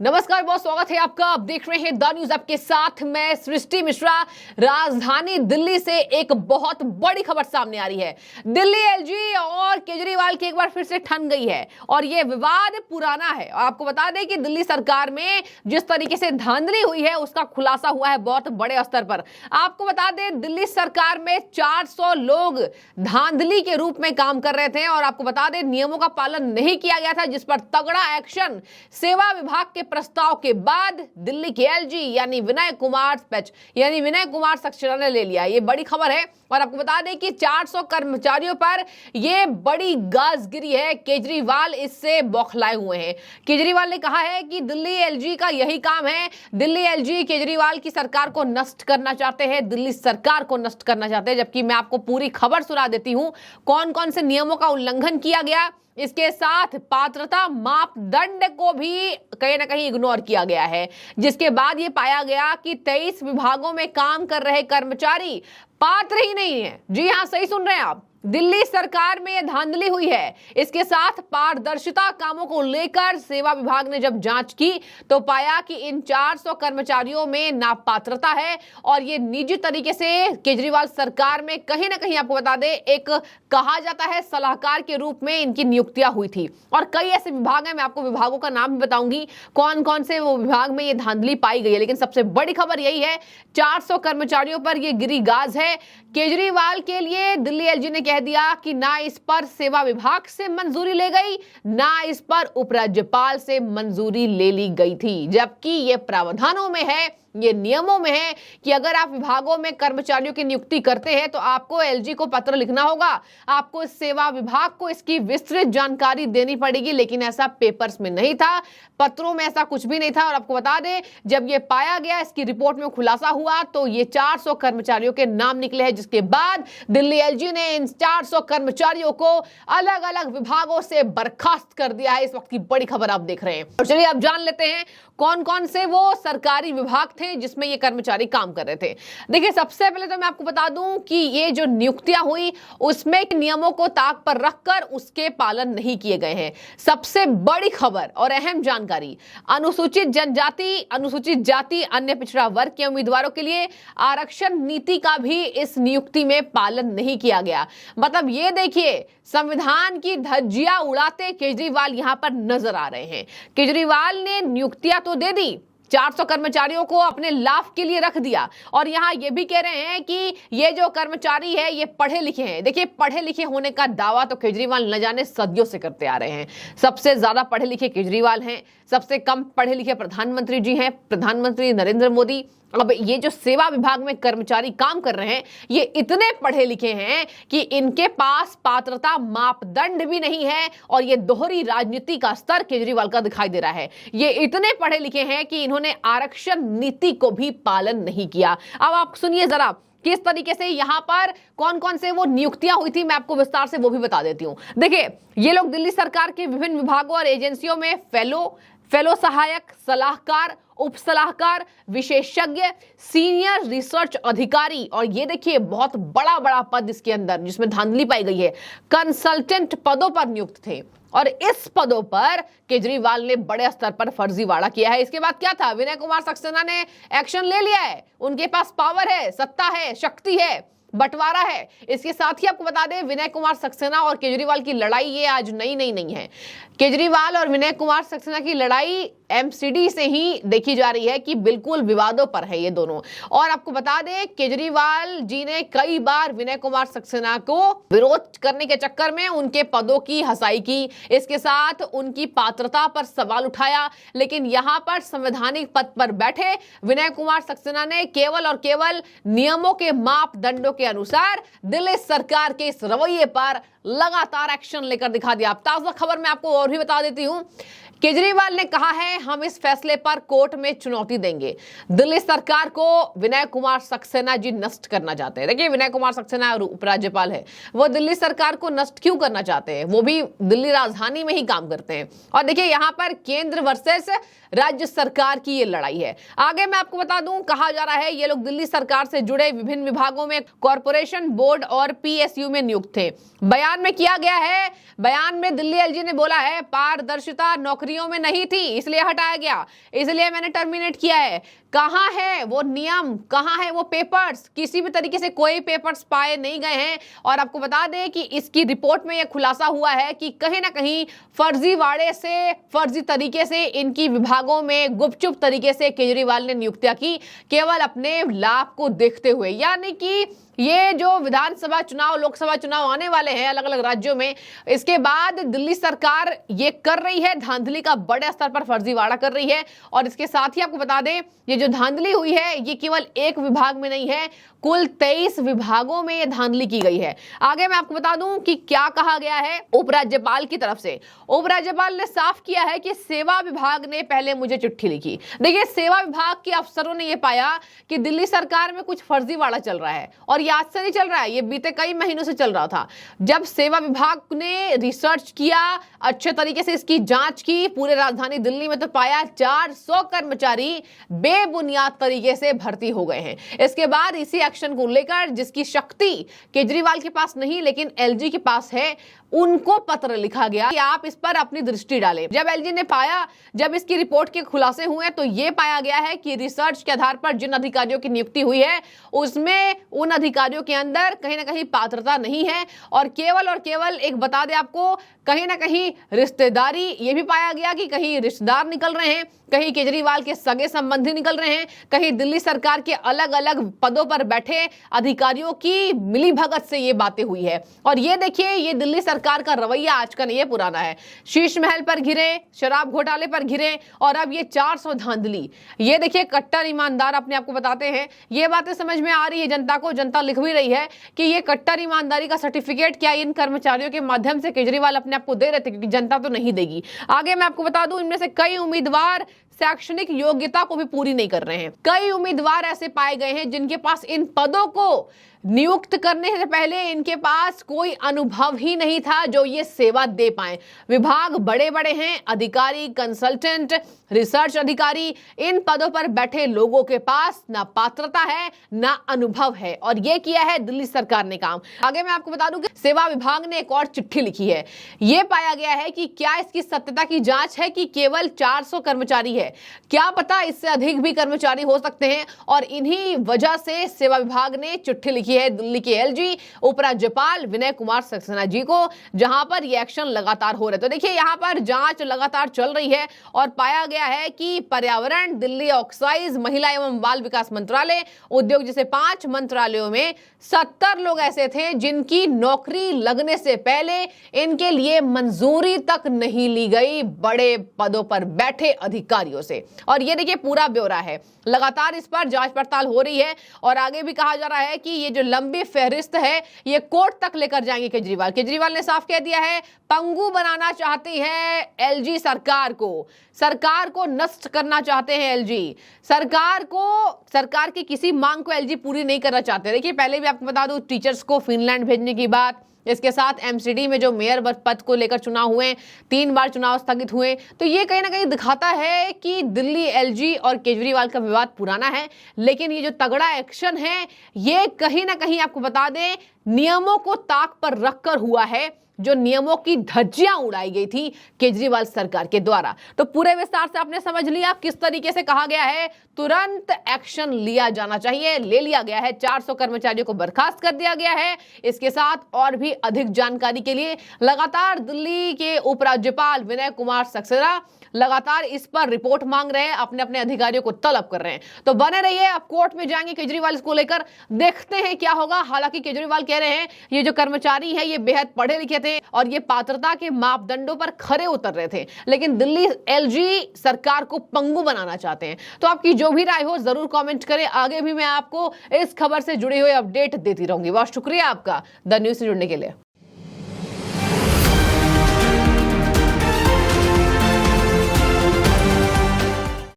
नमस्कार बहुत स्वागत है आपका। आप देख रहे हैं द न्यूज ऐप के साथ मैं सृष्टि मिश्रा। राजधानी दिल्ली से एक बहुत बड़ी खबर सामने आ रही है। दिल्ली एलजी और केजरीवाल की एक बार फिर से ठन गई है और यह विवाद पुराना है। और आपको बता दें कि दिल्ली सरकार में जिस तरीके से धांधली हुई है उसका खुलासा हुआ है बहुत बड़े स्तर पर। आपको बता दें दिल्ली सरकार में 400 लोग धांधली के रूप में काम कर रहे थे और आपको बता दें नियमों का पालन नहीं किया गया था, जिस पर तगड़ा एक्शन सेवा विभाग के प्रस्ताव के बाद दिल्ली के एलजी यानी विनय कुमार सक्सेना ने ले लिया। ये बड़ी खबर है और आपको बता दें कि 400 कर्मचारियों पर यह बड़ी गाजगिरी है। केजरीवाल इससे बौखलाए हुए हैं। केजरीवाल ने कहा है कि दिल्ली एलजी का यही काम है। दिल्ली एलजी केजरीवाल की सरकार को नष्ट करना चाहते हैं, दिल्ली सरकार को नष्ट करना चाहते हैं। जबकि मैं आपको पूरी खबर सुना देती हूं कौन कौन से नियमों का उल्लंघन किया गया। इसके साथ पात्रता मापदंड को भी कहीं ना कहीं इग्नोर किया गया है, जिसके बाद ये पाया गया कि 23 विभागों में काम कर रहे कर्मचारी पात्र ही नहीं है। जी हां, सही सुन रहे हैं आप, दिल्ली सरकार में यह धांधली हुई है। इसके साथ पारदर्शिता कामों को लेकर सेवा विभाग ने जब जांच की तो पाया कि इन 400 कर्मचारियों में नापात्रता है और ये निजी तरीके से केजरीवाल सरकार में कहीं ना कहीं आपको बता दें एक कहा जाता है सलाहकार के रूप में इनकी नियुक्तियां हुई थी। और कई ऐसे विभाग हैं, मैं आपको विभागों का नाम भी बताऊंगी कौन कौन से वो विभाग में ये धांधली पाई गई है। लेकिन सबसे बड़ी खबर यही है 400 कर्मचारियों पर यह गिरी गाज है। केजरीवाल के लिए दिल्ली एलजी ने कह दिया कि ना इस पर सेवा विभाग से मंजूरी ले गई, ना इस पर उपराज्यपाल से मंजूरी ले ली गई थी। जबकि ये प्रावधानों में है, ये नियमों में है कि अगर आप विभागों में कर्मचारियों की नियुक्ति करते हैं तो आपको एलजी को पत्र लिखना होगा, आपको सेवा विभाग को इसकी विस्तृत जानकारी देनी पड़ेगी। लेकिन ऐसा पेपर्स में नहीं था, पत्रों में ऐसा कुछ भी नहीं था। और आपको बता दें जब ये पाया गया, इसकी रिपोर्ट में खुलासा हुआ तो ये 400 कर्मचारियों के नाम निकले हैं, जिसके बाद दिल्ली एलजी ने इन 400 कर्मचारियों को अलग अलग विभागों से बर्खास्त कर दिया है। इस वक्त की बड़ी खबर आप देख रहे हैं। और चलिए अब जान लेते हैं कौन कौन से वो सरकारी विभाग थे जिसमें ये कर्मचारी काम कर रहे थे। देखिए सबसे पहले तो मैं आपको बता दूं कि ये जो नियुक्तियां हुई उसमें नियमों को ताक पर रखकर उसके पालन नहीं किए गए हैं। सबसे बड़ी खबर और अहम जानकारी, अनुसूचित जनजाति, अनुसूचित जाति, अन्य पिछड़ा वर्ग के उम्मीदवारों के लिए आरक्षण नीति का भी इस नियुक्ति में पालन नहीं किया गया। मतलब ये देखिए संविधान की धज्जियां उड़ाते केजरीवाल यहां पर नजर आ रहे हैं। केजरीवाल ने नियुक्तियां तो दे दी, 400 कर्मचारियों को अपने लाभ के लिए रख दिया और यहां ये भी कह रहे हैं कि ये जो कर्मचारी है ये पढ़े लिखे हैं। देखिए पढ़े लिखे होने का दावा तो केजरीवाल न जाने सदियों से करते आ रहे हैं। सबसे ज्यादा पढ़े लिखे केजरीवाल हैं, सबसे कम पढ़े लिखे प्रधानमंत्री जी हैं, प्रधानमंत्री नरेंद्र मोदी। अब ये जो सेवा विभाग में कर्मचारी काम कर रहे हैं ये इतने पढ़े लिखे हैं कि इनके पास पात्रता मापदंड भी नहीं है और ये दोहरी राजनीति का स्तर केजरीवाल का दिखाई दे रहा है। ये इतने पढ़े लिखे हैं कि इन्होंने आरक्षण नीति को भी पालन नहीं किया। अब आप सुनिए जरा किस तरीके से यहां पर कौन कौन से वो नियुक्तियां हुई थी, मैं आपको विस्तार से वो भी बता देती हूं। देखिए ये लोग दिल्ली सरकार के विभिन्न विभागों और एजेंसियों में फेलो, सहायक, सलाहकार, उप सलाहकार, विशेषज्ञ, सीनियर रिसर्च अधिकारी और ये देखिए बहुत बड़ा बड़ा पद इसके अंदर जिसमें धांधली पाई गई है, कंसल्टेंट पदों पर नियुक्त थे। और इस पदों पर केजरीवाल ने बड़े स्तर पर फर्जीवाड़ा किया है। इसके बाद क्या था, विनय कुमार सक्सेना ने एक्शन ले लिया है। उनके पास पावर है, सत्ता है, शक्ति है, बंटवारा है। इसके साथ ही आपको बता दें विनय कुमार सक्सेना और केजरीवाल की लड़ाई ये आज नई नहीं है। केजरीवाल और विनय कुमार सक्सेना की लड़ाई एमसीडी से ही देखी जा रही है कि बिल्कुल विवादों पर है ये दोनों। और आपको बता दें केजरीवाल जी ने कई बार विनय कुमार सक्सेना को विरोध करने के चक्कर में उनके पदों की हसाई की, इसके साथ उनकी पात्रता पर सवाल उठाया। लेकिन यहां पर संवैधानिक पद पर बैठे विनय कुमार सक्सेना ने केवल और केवल नियमों के मापदंडों के अनुसार दिल्ली सरकार के इस रवैये पर लगातार एक्शन लेकर दिखा दिया। अब ताजा खबर मैं आपको और भी बता देती हूं। केजरीवाल ने कहा है हम इस फैसले पर कोर्ट में चुनौती देंगे। दिल्ली सरकार को विनय कुमार सक्सेना जी नष्ट करना चाहते हैं। देखिए विनय कुमार सक्सेना उपराज्यपाल है, वो दिल्ली सरकार को नष्ट क्यों करना चाहते हैं, वो भी दिल्ली राजधानी में ही काम करते हैं। और देखिए यहाँ पर केंद्र वर्सेस राज्य सरकार की ये लड़ाई है। आगे मैं आपको बता दूं, कहा जा रहा है ये लोग दिल्ली सरकार से जुड़े विभिन्न विभागों में कॉर्पोरेशन, बोर्ड और पीएसयू में नियुक्त थे। बयान में किया गया है, बयान में दिल्ली एलजी ने बोला है पारदर्शिता, नौकरी नौकरियों में नहीं थी, इसलिए हटाया गया, इसलिए मैंने टर्मिनेट किया है। कहाँ है वो नियम, कहाँ है वो पेपर्स? किसी भी तरीके से कोई पेपर्स पाए नहीं गए हैं। और आपको बता दें कि इसकी रिपोर्ट में यह खुलासा हुआ है कि कहीं ना कहीं फर्जीवाड़े से, फर्जी तरीके से इनकी विभागों में गुपचुप तरीके से केजरीवाल ने नियुक्तियां की, केवल अपने लाभ को देखते हुए। यानी कि ये जो विधानसभा चुनाव, लोकसभा चुनाव आने वाले हैं अलग अलग राज्यों में, इसके बाद दिल्ली सरकार ये कर रही है धांधली का, बड़े स्तर पर फर्जीवाड़ा कर रही है। और इसके साथ ही आपको बता दें, ये जो धांधली हुई है ये केवल एक विभाग में नहीं है, कुल 23 विभागों में ये धांधली की गई है। आगे मैं आपको बता दूं कि क्या कहा गया है उपराज्यपाल की तरफ से। उपराज्यपाल ने साफ किया है कि सेवा विभाग ने पहले मुझे चिट्ठी लिखी। देखिए, सेवा विभाग के अफसरों ने यह पाया कि दिल्ली सरकार में कुछ फर्जीवाड़ा चल रहा है, और आज से नहीं चल रहा है, ये बीते कई महीनों से चल रहा था। जब सेवा विभाग ने रिसर्च किया, अच्छे तरीके से इसकी जांच की पूरे राजधानी दिल्ली में, तो पाया 400 कर्मचारी बेबुनियाद तरीके से भर्ती हो गए हैं। इसके बाद इसी एक्शन को लेकर, जिसकी शक्ति केजरीवाल के पास नहीं लेकिन एलजी के पास है, उनको पत्र लिखा गया कि आप इस पर अपनी दृष्टि डालें। जब एलजी ने पाया, जब इसकी रिपोर्ट के खुलासे हुए, तो यह पाया गया है कि रिसर्च के आधार पर जिन अधिकारियों की नियुक्ति हुई है उसमें उन अधिकारियों के अंदर कहीं ना कहीं पात्रता नहीं है, और केवल एक बता दें आपको, कहीं ना कहीं रिश्तेदारी, ये भी पाया गया कि कहीं रिश्तेदार निकल रहे हैं, कहीं केजरीवाल के सगे संबंधी निकल रहे हैं, कहीं दिल्ली सरकार के अलग अलग पदों पर बैठे अधिकारियों की मिलीभगत से ये बातें हुई है। और ये देखिए, ये दिल्ली सरकार का रवैया आज का नहीं है, पुराना है। शीश महल पर घिरे, शराब घोटाले पर घिरे, और अब ये 400 धांधली। ये देखिए, कट्टर ईमानदार अपने आप को बताते हैं। ये बातें समझ में आ रही है जनता को, जनता लिख भी रही है कि ये कट्टर ईमानदारी का सर्टिफिकेट क्या इन कर्मचारियों के माध्यम से केजरीवाल अपने आप को दे रहे थे, क्योंकि जनता तो नहीं देगी। आगे मैं आपको बता दूं, इनमें से कई उम्मीदवार शैक्षणिक योग्यता को भी पूरी नहीं कर रहे हैं। कई उम्मीदवार ऐसे पाए गए हैं जिनके पास इन पदों को नियुक्त करने से पहले इनके पास कोई अनुभव ही नहीं था जो ये सेवा दे पाए। विभाग बड़े बड़े हैं, अधिकारी, कंसल्टेंट, रिसर्च अधिकारी, इन पदों पर बैठे लोगों के पास ना पात्रता है ना अनुभव है, और ये किया है दिल्ली सरकार ने काम। आगे मैं आपको बता दूं कि सेवा विभाग ने एक और चिट्ठी लिखी है। यह पाया गया है कि क्या इसकी सत्यता की जांच है कि केवल 400 कर्मचारी है, क्या पता इससे अधिक भी कर्मचारी हो सकते हैं। और इन्हीं वजह से सेवा विभाग ने चिट्ठी लिखी है दिल्ली के एलजी उपराज्यपाल विनय कुमार सक्सेना जी को, जहां पर ये एक्शन लगातार हो रहे। तो देखिए, यहां पर जांच लगातार चल रही है, और पाया गया है कि पर्यावरण, दिल्ली ऑक्साइज, महिला एवं बाल विकास मंत्रालय, उद्योग जैसे 5 मंत्रालयों में 70 लोग ऐसे थे जिनकी नौकरी लगने से पहले इनके लिए मंजूरी तक नहीं ली गई, बड़े पदों पर बैठे अधिकारियों से। और ये देखिए, पूरा ब्यौरा है, लगातार इस पर जांच पड़ताल हो रही है। और आगे भी कहा जा रहा है कि ये जो लंबी फहरिस्त है ये कोर्ट तक लेकर जाएंगे केजरीवाल। केजरीवाल ने साफ कह दिया है, पंगु बनाना चाहती है एलजी सरकार को नष्ट करना चाहते हैं एलजी सरकार की किसी मांग को एलजी पूरी नहीं करना चाहते। देखिए, पहले भी आपको बता दूं, टीचर्स को फिनलैंड भेजने की बात, इसके साथ एमसीडी में जो मेयर पद को लेकर चुनाव हुए, 3 बार चुनाव स्थगित हुए, तो ये कहीं ना कहीं दिखाता है कि दिल्ली एलजी और केजरीवाल का विवाद पुराना है, लेकिन ये जो तगड़ा एक्शन है ये कहीं ना कहीं आपको बता दें नियमों को ताक पर रखकर हुआ है, जो नियमों की धज्जियां उड़ाई गई थी केजरीवाल सरकार के द्वारा। तो पूरे विस्तार से आपने समझ लिया किस तरीके से कहा गया है तुरंत एक्शन लिया जाना चाहिए, ले लिया गया है। 400 कर्मचारियों को बर्खास्त कर दिया गया है। इसके साथ और भी अधिक जानकारी के लिए लगातार दिल्ली के उपराज्यपाल विनय कुमार सक्सेना लगातार इस पर रिपोर्ट मांग रहे हैं, अपने अपने अधिकारियों को तलब कर रहे हैं। तो बने रहिए, अब कोर्ट में जाएंगे केजरीवाल इसको लेकर, देखते हैं क्या होगा। हालांकि केजरीवाल कह रहे हैं ये जो कर्मचारी है ये बेहद पढ़े लिखे थे और ये पात्रता के मापदंडों पर खरे उतर रहे थे, लेकिन दिल्ली एलजी सरकार को पंगु बनाना चाहते हैं। तो आपकी जो भी राय हो जरूर कॉमेंट करें। आगे भी मैं आपको इस खबर से जुड़ी हुई अपडेट देती रहूंगी। बहुत शुक्रिया आपका द न्यूज़ से जुड़ने के लिए।